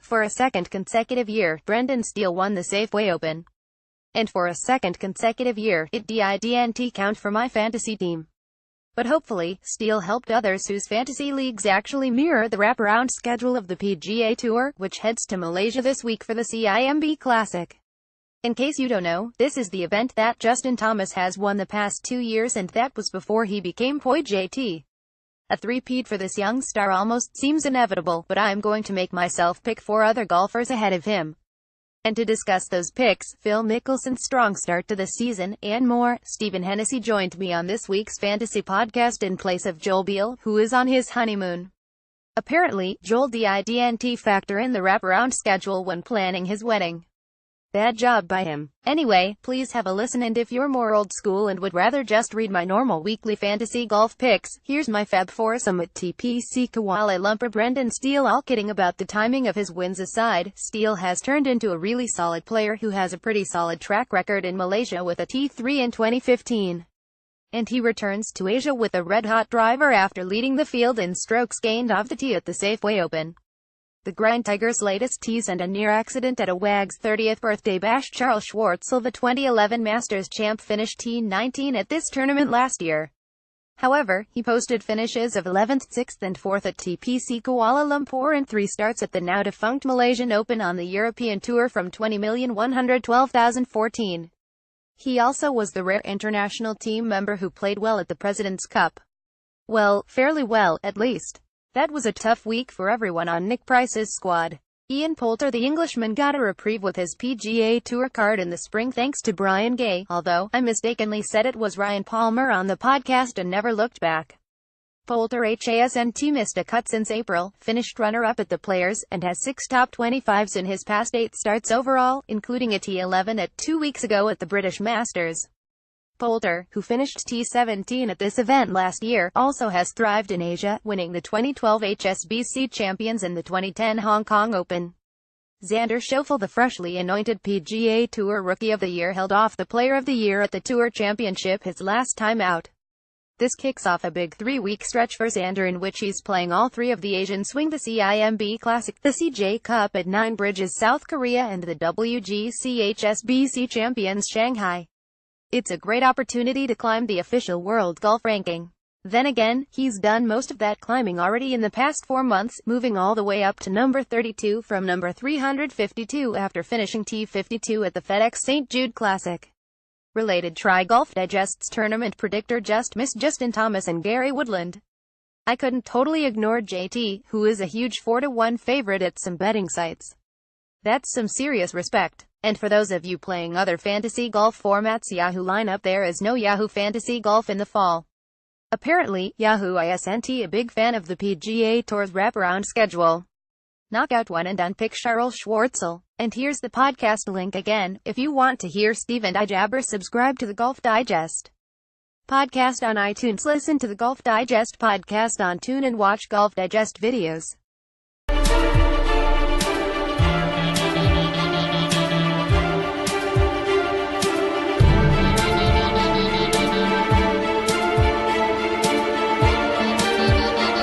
For a second consecutive year, Steele won the Safeway Open. And for a second consecutive year, it didn't count for my fantasy team. But hopefully, Steele helped others whose fantasy leagues actually mirror the wraparound schedule of the PGA Tour, which heads to Malaysia this week for the CIMB Classic. In case you don't know, this is the event that Justin Thomas has won the past 2 years, and that was before he became POI-JT. A three-peat for this young star almost seems inevitable, but I'm going to make myself pick 4 other golfers ahead of him. And to discuss those picks, Phil Mickelson's strong start to the season, and more, Stephen Hennessy joined me on this week's fantasy podcast in place of Joel Beal, who is on his honeymoon. Apparently, Joel didn't factor in the wraparound schedule when planning his wedding. Bad job by him. Anyway, please have a listen, and if you're more old school and would rather just read my normal weekly fantasy golf picks, here's my Fab foursome at TPC Kuala Lumpur. Steele. All kidding about the timing of his wins aside, Steele has turned into a really solid player who has a pretty solid track record in Malaysia with a T3 in 2015. And he returns to Asia with a red-hot driver after leading the field in strokes gained off the tee at the Safeway Open. The Grind Tiger's latest tease and a near accident at a Wag's 30th birthday bash. Charles Schwartzel, the 2011 Masters champ, finished T19 at this tournament last year. However, he posted finishes of 11th, 6th and 4th at TPC Kuala Lumpur and 3 starts at the now-defunct Malaysian Open on the European Tour from 20,112,014. He also was the rare international team member who played well at the President's Cup. Well, fairly well, at least. That was a tough week for everyone on Nick Price's squad. Ian Poulter, the Englishman, got a reprieve with his PGA Tour card in the spring thanks to Brian Gay, although I mistakenly said it was Ryan Palmer on the podcast and never looked back. Poulter hasn't missed a cut since April, finished runner-up at the Players, and has 6 top 25s in his past 8 starts overall, including a T11 at 2 weeks ago at the British Masters. Poulter, who finished T17 at this event last year, also has thrived in Asia, winning the 2012 HSBC Champions and the 2010 Hong Kong Open. Xander Schauffele, the freshly anointed PGA Tour Rookie of the Year, held off the Player of the Year at the Tour Championship his last time out. This kicks off a big 3-week stretch for Xander in which he's playing all 3 of the Asian Swing: the CIMB Classic, the CJ Cup at 9 Bridges, South Korea, and the WGC HSBC Champions, Shanghai. It's a great opportunity to climb the official world golf ranking. Then again, he's done most of that climbing already in the past 4 months, moving all the way up to number 32 from number 352 after finishing T52 at the FedEx St. Jude Classic. Related: Try Golf Digest's tournament predictor just missed Justin Thomas and Gary Woodland. I couldn't totally ignore JT, who is a huge 4-1 favorite at some betting sites. That's some serious respect. And for those of you playing other fantasy golf formats, Yahoo lineup: there is no Yahoo Fantasy Golf in the fall. Apparently, Yahoo isn't a big fan of the PGA Tour's wraparound schedule. Knockout one and done pick Charles Schwartzel. And here's the podcast link again, if you want to hear Steve and I jabber. Subscribe to the Golf Digest podcast on iTunes, listen to the Golf Digest podcast on Tune, and watch Golf Digest videos.